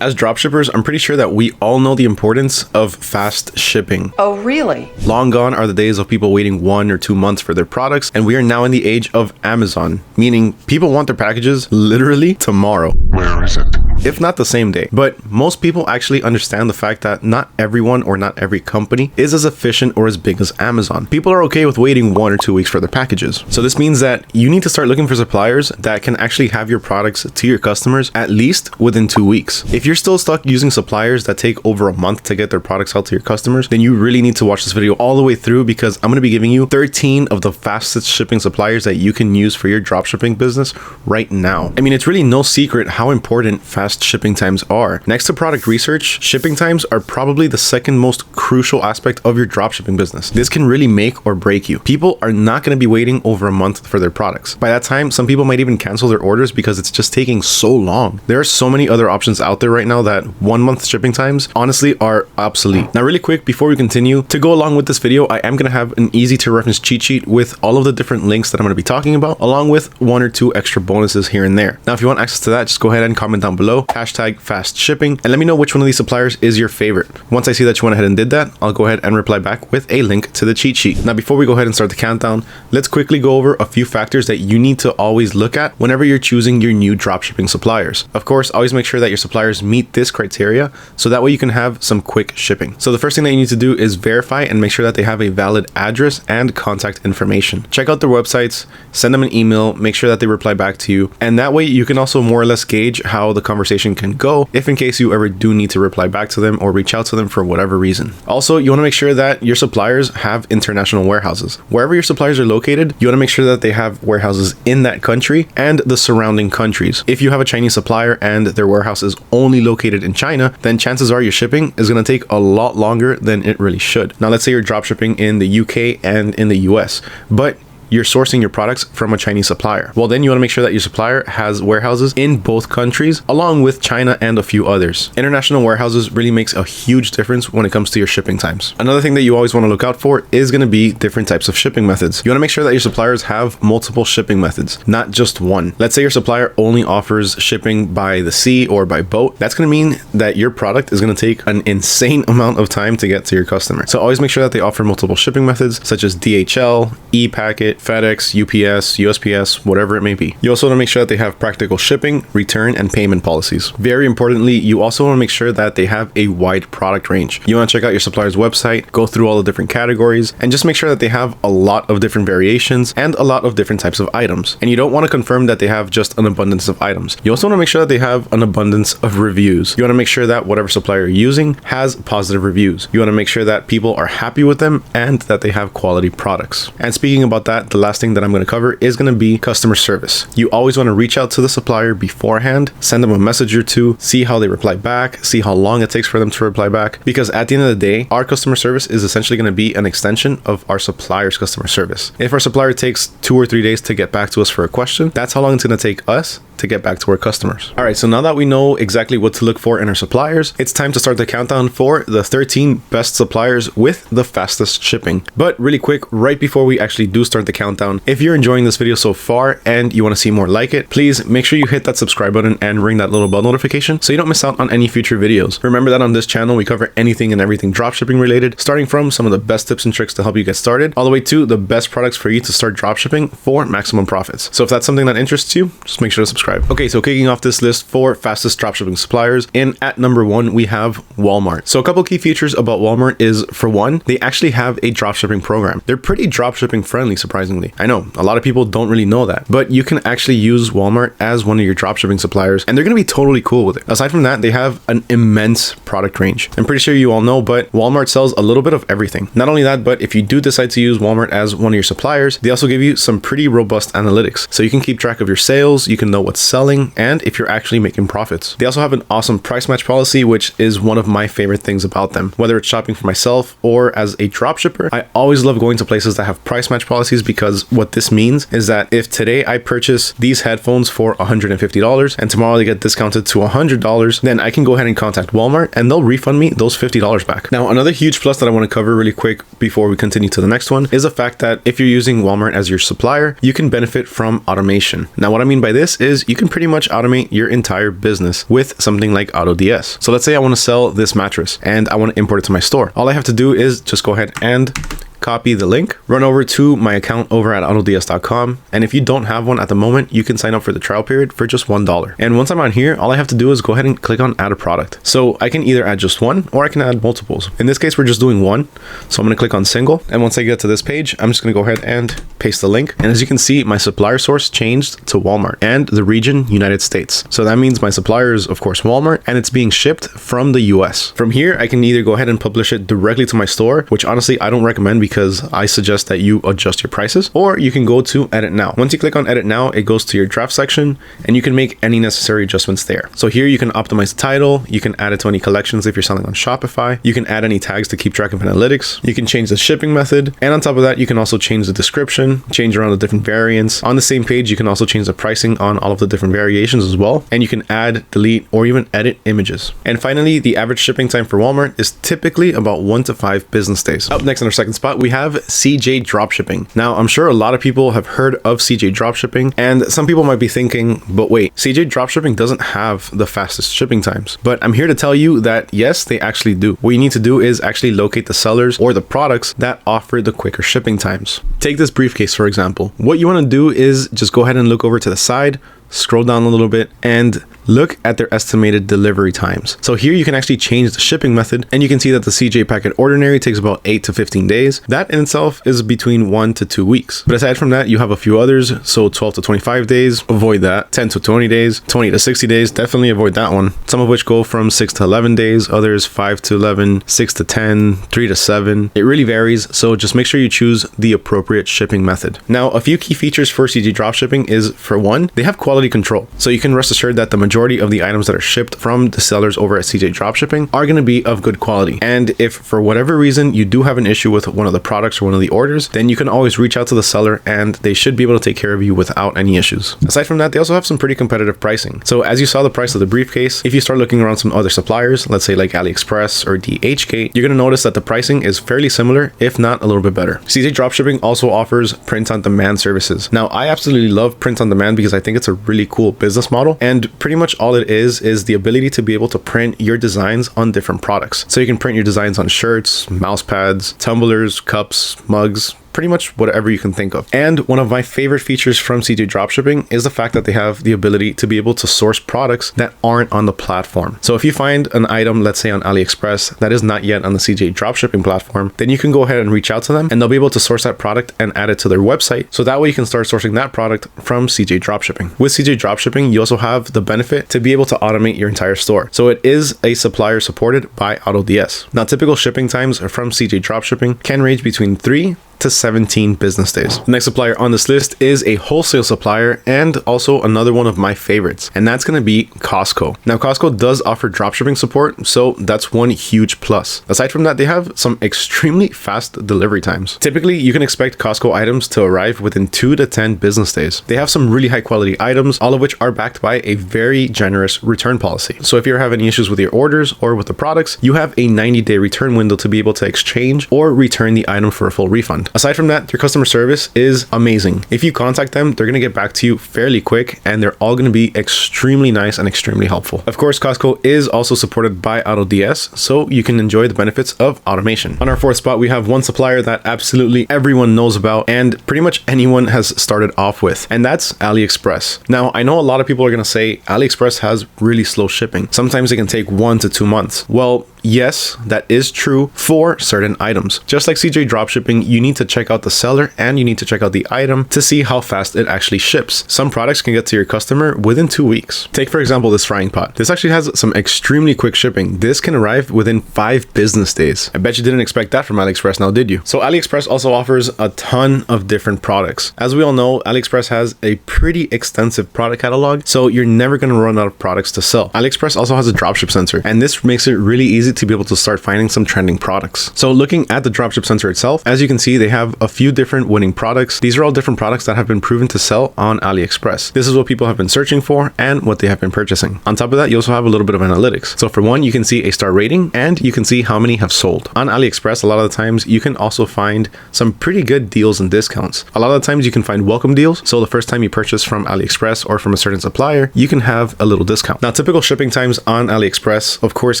As dropshippers, I'm pretty sure that we all know the importance of fast shipping. Oh, really? Long gone are the days of people waiting 1 or 2 months for their products, and we are now in the age of Amazon, meaning people want their packages literally tomorrow. Where is it? If not the same day. But most people actually understand the fact that not everyone or not every company is as efficient or as big as Amazon. People are okay with waiting 1 or 2 weeks for their packages. So this means that you need to start looking for suppliers that can actually have your products to your customers at least within 2 weeks. If you're still stuck using suppliers that take over a month to get their products out to your customers, then you really need to watch this video all the way through, because I'm going to be giving you 13 of the fastest shipping suppliers that you can use for your dropshipping business right now. I mean, it's really no secret how important fast shipping times are. Next to product research, shipping times are probably the second most crucial aspect of your dropshipping business. This can really make or break you. People are not going to be waiting over a month for their products. By that time, some people might even cancel their orders because it's just taking so long. There are so many other options out there right now that 1 month shipping times honestly are obsolete. Now, really quick, before we continue, to go along with this video, I am going to have an easy to reference cheat sheet with all of the different links that I'm going to be talking about, along with 1 or 2 extra bonuses here and there. Now, if you want access to that, just go ahead and comment down below, hashtag fast shipping, and let me know which one of these suppliers is your favorite. Once I see that you went ahead and did that, I'll go ahead and reply back with a link to the cheat sheet. Now, before we go ahead and start the countdown, let's quickly go over a few factors that you need to always look at whenever you're choosing your new dropshipping suppliers. Of course, always make sure that your suppliers meet this criteria, so that way you can have some quick shipping. So the first thing that you need to do is verify and make sure that they have a valid address and contact information. Check out their websites, send them an email, make sure that they reply back to you, and that way you can also more or less gauge how the conversation can go if in case you ever do need to reply back to them or reach out to them for whatever reason. Also, you want to make sure that your suppliers have international warehouses. Wherever your suppliers are located, you want to make sure that they have warehouses in that country and the surrounding countries. If you have a Chinese supplier and their warehouse is only located in China, then chances are your shipping is going to take a lot longer than it really should. Now, let's say you're dropshipping in the UK and in the US, but you're sourcing your products from a Chinese supplier. Well, then you want to make sure that your supplier has warehouses in both countries, along with China and a few others. International warehouses really makes a huge difference when it comes to your shipping times. Another thing that you always want to look out for is going to be different types of shipping methods. You want to make sure that your suppliers have multiple shipping methods, not just one. Let's say your supplier only offers shipping by the sea or by boat. That's going to mean that your product is going to take an insane amount of time to get to your customer. So always make sure that they offer multiple shipping methods, such as DHL, e-packet, FedEx, UPS, USPS, whatever it may be. You also want to make sure that they have practical shipping, return, and payment policies. Very importantly, you also want to make sure that they have a wide product range. You want to check out your supplier's website, go through all the different categories, and just make sure that they have a lot of different variations and a lot of different types of items. And you don't want to confirm that they have just an abundance of items. You also want to make sure that they have an abundance of reviews. You want to make sure that whatever supplier you're using has positive reviews. You want to make sure that people are happy with them and that they have quality products. And speaking about that, the last thing that I'm going to cover is going to be customer service. You always want to reach out to the supplier beforehand, send them a message or two, see how they reply back, see how long it takes for them to reply back, because at the end of the day, our customer service is essentially going to be an extension of our supplier's customer service. If our supplier takes 2 or 3 days to get back to us for a question, that's how long it's going to take us to get back to our customers. All right, so now that we know exactly what to look for in our suppliers, it's time to start the countdown for the 13 best suppliers with the fastest shipping. But really quick, right before we actually do start the countdown, if you're enjoying this video so far and you want to see more like it, please make sure you hit that subscribe button and ring that little bell notification so you don't miss out on any future videos. Remember that on this channel, we cover anything and everything dropshipping related, starting from some of the best tips and tricks to help you get started, all the way to the best products for you to start dropshipping for maximum profits. So if that's something that interests you, just make sure to subscribe. Okay, so kicking off this list for fastest dropshipping suppliers, at number 1, we have Walmart. So a couple key features about Walmart is, for one, they actually have a dropshipping program. They're pretty dropshipping friendly, surprisingly. I know a lot of people don't really know that, but you can actually use Walmart as one of your dropshipping suppliers, and they're going to be totally cool with it. Aside from that, they have an immense product range. I'm pretty sure you all know, but Walmart sells a little bit of everything. Not only that, but if you do decide to use Walmart as one of your suppliers, they also give you some pretty robust analytics. So you can keep track of your sales, you can know what's selling, and if you're actually making profits. They also have an awesome price match policy, which is one of my favorite things about them. Whether it's shopping for myself or as a dropshipper, I always love going to places that have price match policies, because what this means is that if today I purchase these headphones for $150 and tomorrow they get discounted to $100, then I can go ahead and contact Walmart and they'll refund me those $50 back. Now, another huge plus that I want to cover really quick before we continue to the next one is the fact that if you're using Walmart as your supplier, you can benefit from automation. Now, what I mean by this is you can pretty much automate your entire business with something like AutoDS. So let's say I want to sell this mattress and I want to import it to my store. All I have to do is just go ahead and copy the link, run over to my account over at autods.com, and if you don't have one at the moment, you can sign up for the trial period for just $1. And once I'm on here, all I have to do is go ahead and click on add a product. So I can either add just one or I can add multiples. In this case, we're just doing one. So I'm going to click on single. And once I get to this page, I'm just going to go ahead and paste the link. And as you can see, my supplier source changed to Walmart and the region United States. So that means my supplier is of course Walmart, and it's being shipped from the US. From here, I can either go ahead and publish it directly to my store, which honestly I don't recommend because I suggest that you adjust your prices, or you can go to edit now. Once you click on edit now, it goes to your draft section and you can make any necessary adjustments there. So here you can optimize the title, you can add it to any collections if you're selling on Shopify, you can add any tags to keep track of analytics, you can change the shipping method, and on top of that, you can also change the description, change around the different variants. On the same page, you can also change the pricing on all of the different variations as well, and you can add, delete, or even edit images. And finally, the average shipping time for Walmart is typically about 1 to 5 business days. Up next on our second spot, we have CJDropshipping. Now, I'm sure a lot of people have heard of CJDropshipping, and some people might be thinking, but wait, CJDropshipping doesn't have the fastest shipping times. But I'm here to tell you that yes, they actually do. What you need to do is actually locate the sellers or the products that offer the quicker shipping times. Take this briefcase, for example. What you want to do is just go ahead and look over to the side, scroll down a little bit, and look at their estimated delivery times. So here you can actually change the shipping method, and you can see that the CJ Packet Ordinary takes about 8 to 15 days. That in itself is between 1 to 2 weeks. But aside from that, you have a few others. So 12 to 25 days, avoid that. 10 to 20 days, 20 to 60 days, definitely avoid that one. Some of which go from 6 to 11 days, others 5 to 11, 6 to 10, 3 to 7. It really varies, so just make sure you choose the appropriate shipping method. Now, a few key features for CJ Dropshipping is, for one, they have quality control. So you can rest assured that the majority of the items that are shipped from the sellers over at CJ Dropshipping are going to be of good quality. And if for whatever reason you do have an issue with one of the products or one of the orders, then you can always reach out to the seller and they should be able to take care of you without any issues. Aside from that, they also have some pretty competitive pricing. So as you saw the price of the briefcase, if you start looking around some other suppliers, let's say like AliExpress or DHgate, you're going to notice that the pricing is fairly similar, if not a little bit better. CJ Dropshipping also offers print on demand services. Now, I absolutely love print on demand because I think it's a really cool business model, and pretty much all it is the ability to be able to print your designs on different products. So you can print your designs on shirts, mouse pads, tumblers, cups, mugs, pretty much whatever you can think of. And one of my favorite features from CJ Dropshipping is the fact that they have the ability to be able to source products that aren't on the platform. So if you find an item, let's say on AliExpress, that is not yet on the CJ Dropshipping platform, then you can go ahead and reach out to them and they'll be able to source that product and add it to their website. So that way you can start sourcing that product from CJ Dropshipping. With CJ Dropshipping, you also have the benefit to be able to automate your entire store. So it is a supplier supported by AutoDS. Now, typical shipping times from CJ Dropshipping can range between 3 to 17 business days. The next supplier on this list is a wholesale supplier and also another one of my favorites, and that's going to be Costco. Now, Costco does offer dropshipping support, so that's one huge plus. Aside from that, they have some extremely fast delivery times. Typically, you can expect Costco items to arrive within 2 to 10 business days. They have some really high quality items, all of which are backed by a very generous return policy. So if you're having issues with your orders or with the products, you have a 90-day return window to be able to exchange or return the item for a full refund. Aside from that, their customer service is amazing. If you contact them, they're going to get back to you fairly quick, and they're all going to be extremely nice and extremely helpful. Of course, Costco is also supported by AutoDS, so you can enjoy the benefits of automation. On our fourth spot, we have one supplier that absolutely everyone knows about and pretty much anyone has started off with, and that's AliExpress. Now, I know a lot of people are going to say AliExpress has really slow shipping. Sometimes it can take 1 to 2 months. Well, yes, that is true for certain items. Just like CJ Dropshipping, you need to check out the seller and you need to check out the item to see how fast it actually ships. Some products can get to your customer within 2 weeks. Take, for example, this frying pot. This actually has some extremely quick shipping. This can arrive within 5 business days. I bet you didn't expect that from AliExpress, now did you? So AliExpress also offers a ton of different products. As we all know, AliExpress has a pretty extensive product catalog, so you're never going to run out of products to sell. AliExpress also has a dropship center, and this makes it really easy to be able to start finding some trending products. So looking at the dropship center itself, as you can see, they have a few different winning products. These are all different products that have been proven to sell on AliExpress. This is what people have been searching for and what they have been purchasing. On top of that, you also have a little bit of analytics. So for one, you can see a star rating and you can see how many have sold. On AliExpress, a lot of the times you can also find some pretty good deals and discounts. A lot of the times you can find welcome deals. So the first time you purchase from AliExpress or from a certain supplier, you can have a little discount. Now, typical shipping times on AliExpress, of course,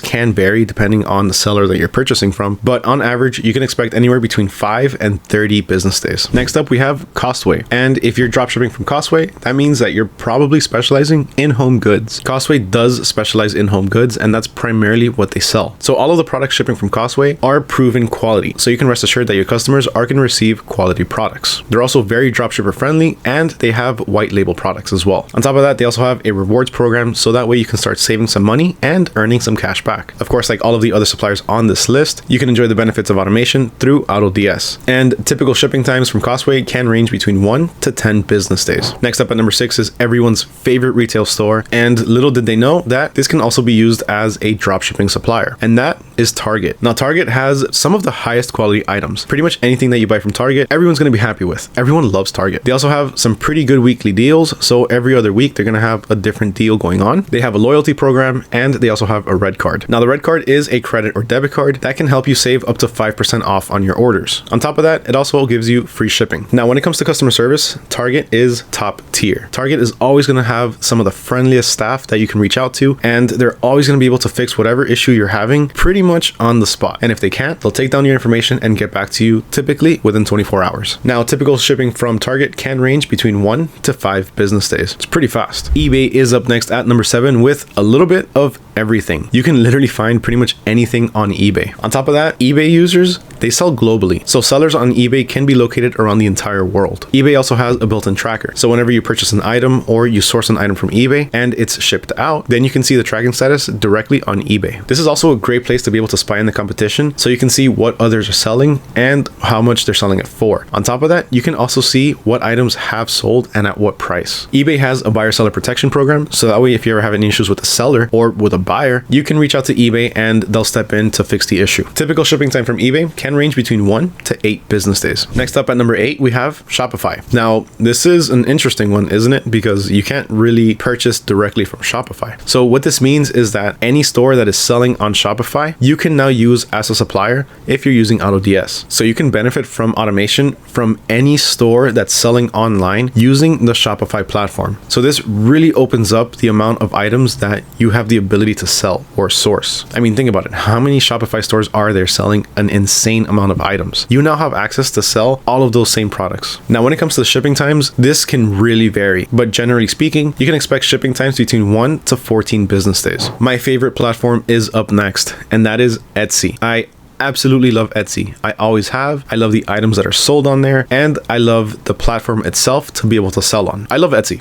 can vary depending on the seller that you're purchasing from, but on average, you can expect anywhere between 5 and 30 business days. Next up, we have Costway. And if you're dropshipping from Costway, that means that you're probably specializing in home goods. Costway does specialize in home goods, and that's primarily what they sell. So all of the products shipping from Costway are proven quality. So you can rest assured that your customers are going to receive quality products. They're also very dropshipper friendly, and they have white label products as well. On top of that, they also have a rewards program, so that way you can start saving some money and earning some cash back. Of course, like all of the other suppliers on this list, you can enjoy the benefits of automation through AutoDS. And typical shipping times from Costway can range between 1 to 10 business days. Next up at number 6 is everyone's favorite retail store, and little did they know that this can also be used as a dropshipping supplier, and that is Target. Now, Target has some of the highest quality items. Pretty much anything that you buy from Target, everyone's going to be happy with. Everyone loves Target. They also have some pretty good weekly deals, so every other week they're going to have a different deal going on. They have a loyalty program, and they also have a red card. Now, the red card is a credit or debit card that can help you save up to 5% off on your orders. On top of that, it also gives you free shipping. Now, when it comes to customer service, Target is top tier. Target is always going to have some of the friendliest staff that you can reach out to, and they're always going to be able to fix whatever issue you're having pretty much on the spot. And if they can't, they'll take down your information and get back to you typically within 24 hours. Now, typical shipping from Target can range between 1 to 5 business days. It's pretty fast. eBay is up next at number 7 with a little bit of everything. You can literally find pretty much anything on eBay. On top of that, eBay users, they sell globally. So sellers on eBay can be located around the entire world. eBay also has a built-in tracker. So whenever you purchase an item or you source an item from eBay and it's shipped out, then you can see the tracking status directly on eBay. This is also a great place to be able to spy in the competition, so you can see what others are selling and how much they're selling it for. On top of that, you can also see what items have sold and at what price. eBay has a buyer-seller protection program, so that way if you ever have any issues with a seller or with a buyer, you can reach out to eBay and they'll step in to fix the issue. Typical shipping time from eBay can range between 1 to 8 business days. Next up at number 8, we have Shopify. Now, this is an interesting one, isn't it? Because you can't really purchase directly from Shopify. So what this means is that any store that is selling on Shopify, you can now use as a supplier if you're using AutoDS. So you can benefit from automation from any store that's selling online using the Shopify platform. So this really opens up the amount of items that you have the ability to sell or source. I mean, think about it. How many Shopify stores are there selling an insane amount of items? You now have access to sell all of those same products. Now, when it comes to the shipping times, this can really vary, but generally speaking, you can expect shipping times between 1 to 14 business days. My favorite platform is up next, and that is Etsy. I absolutely love Etsy. I always have. I love the items that are sold on there, and I love the platform itself to be able to sell on. I love Etsy.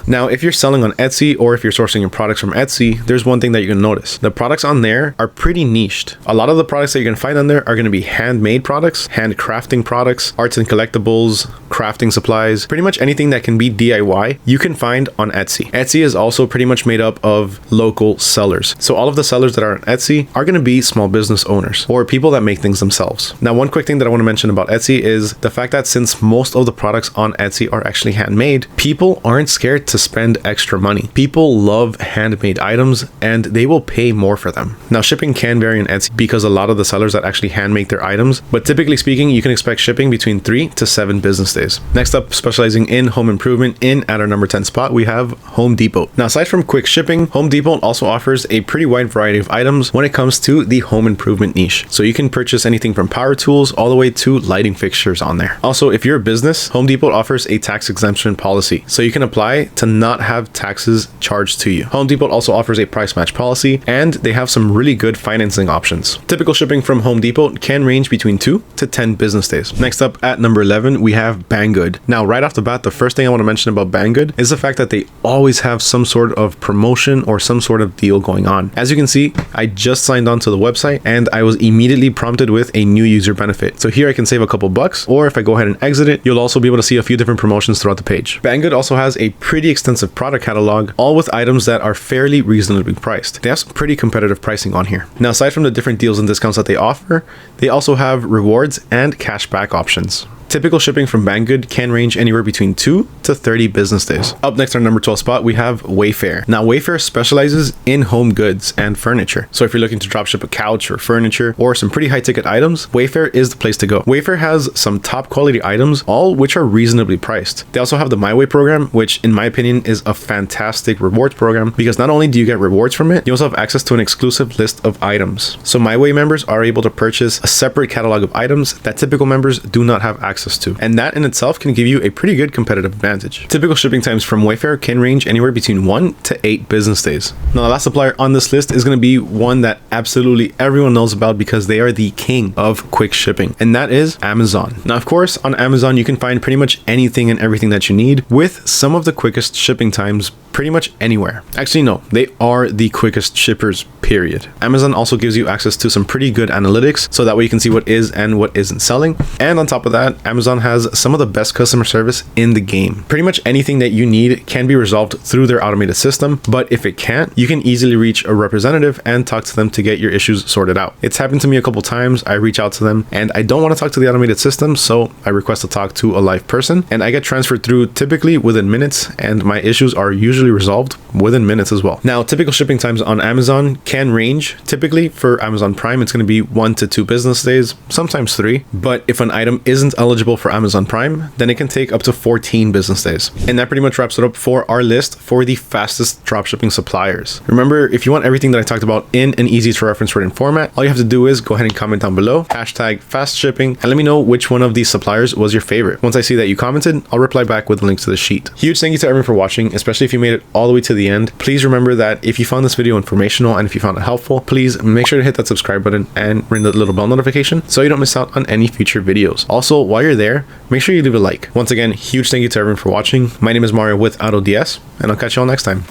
Now, if you're selling on Etsy or if you're sourcing your products from Etsy, there's one thing that you're gonna notice. The products on there are pretty niched. A lot of the products that you're gonna find on there are gonna be handmade products, handcrafting products, arts and collectibles, crafting supplies, pretty much anything that can be DIY, you can find on Etsy. Etsy is also pretty much made up of local sellers. So all of the sellers that are on Etsy are gonna be small business owners or people that make things themselves. Now, one quick thing that I want to mention about Etsy is the fact that since most of the products on Etsy are actually handmade, people aren't scared to spend extra money. People love handmade items and they will pay more for them. Now, shipping can vary on Etsy because a lot of the sellers that actually hand make their items, but typically speaking, you can expect shipping between 3 to 7 business days. Next up, specializing in home improvement, in at our number 10 spot, we have Home Depot. Now, aside from quick shipping, Home Depot also offers a pretty wide variety of items when it comes to the home improvement niche. So you can purchase anything from power tools all the way to lighting fixtures on there. Also, if you're a business, Home Depot offers a tax exemption policy, so you can apply to not have taxes charged to you. Home Depot also offers a price match policy, and they have some really good financing options. Typical shipping from Home Depot can range between 2 to 10 business days. Next up at number 11, we have Banggood. Now, right off the bat, the first thing I want to mention about Banggood is the fact that they always have some sort of promotion or some sort of deal going on. As you can see, I just signed on to the website and I was immediately immediately prompted with a new user benefit. So here I can save a couple bucks, or if I go ahead and exit it, you'll also be able to see a few different promotions throughout the page. Banggood also has a pretty extensive product catalog, all with items that are fairly reasonably priced. They have some pretty competitive pricing on here. Now, aside from the different deals and discounts that they offer, they also have rewards and cashback options. Typical shipping from Banggood can range anywhere between 2 to 30 business days. Up next, our number 12 spot, we have Wayfair. Now, Wayfair specializes in home goods and furniture. So if you're looking to dropship a couch or furniture or some pretty high ticket items, Wayfair is the place to go. Wayfair has some top quality items, all which are reasonably priced. They also have the My Way program, which in my opinion is a fantastic rewards program because not only do you get rewards from it, you also have access to an exclusive list of items. So My Way members are able to purchase a separate catalog of items that typical members do not have access to, and that in itself can give you a pretty good competitive advantage. Typical shipping times from Wayfair can range anywhere between 1 to 8 business days. Now, the last supplier on this list is going to be one that absolutely everyone knows about because they are the king of quick shipping, and that is Amazon. Now, of course, on Amazon you can find pretty much anything and everything that you need with some of the quickest shipping times pretty much anywhere. Actually, no, they are the quickest shippers, period. Amazon also gives you access to some pretty good analytics, so that way you can see what is and what isn't selling. And on top of that, Amazon has some of the best customer service in the game. Pretty much anything that you need can be resolved through their automated system, but if it can't, you can easily reach a representative and talk to them to get your issues sorted out. It's happened to me a couple times. I reach out to them and I don't want to talk to the automated system, so I request to talk to a live person and I get transferred through typically within minutes, and my issues are usually resolved within minutes as well. Now, typical shipping times on Amazon can range. Typically for Amazon Prime, it's going to be 1 to 2 business days, sometimes 3. But if an item isn't eligible for Amazon Prime, then it can take up to 14 business days. And that pretty much wraps it up for our list for the fastest dropshipping suppliers. Remember, if you want everything that I talked about in an easy to reference written format, all you have to do is go ahead and comment down below, hashtag fast shipping, and let me know which one of these suppliers was your favorite. Once I see that you commented, I'll reply back with a link to the sheet. Huge thank you to everyone for watching, especially if you made it all the way to the end. Please remember that if you found this video informational and if you found it helpful, please make sure to hit that subscribe button and ring the little bell notification so you don't miss out on any future videos. Also, while you're there, make sure you leave a like. Once again, huge thank you to everyone for watching. My name is Mario with AutoDS, and I'll catch you all next time.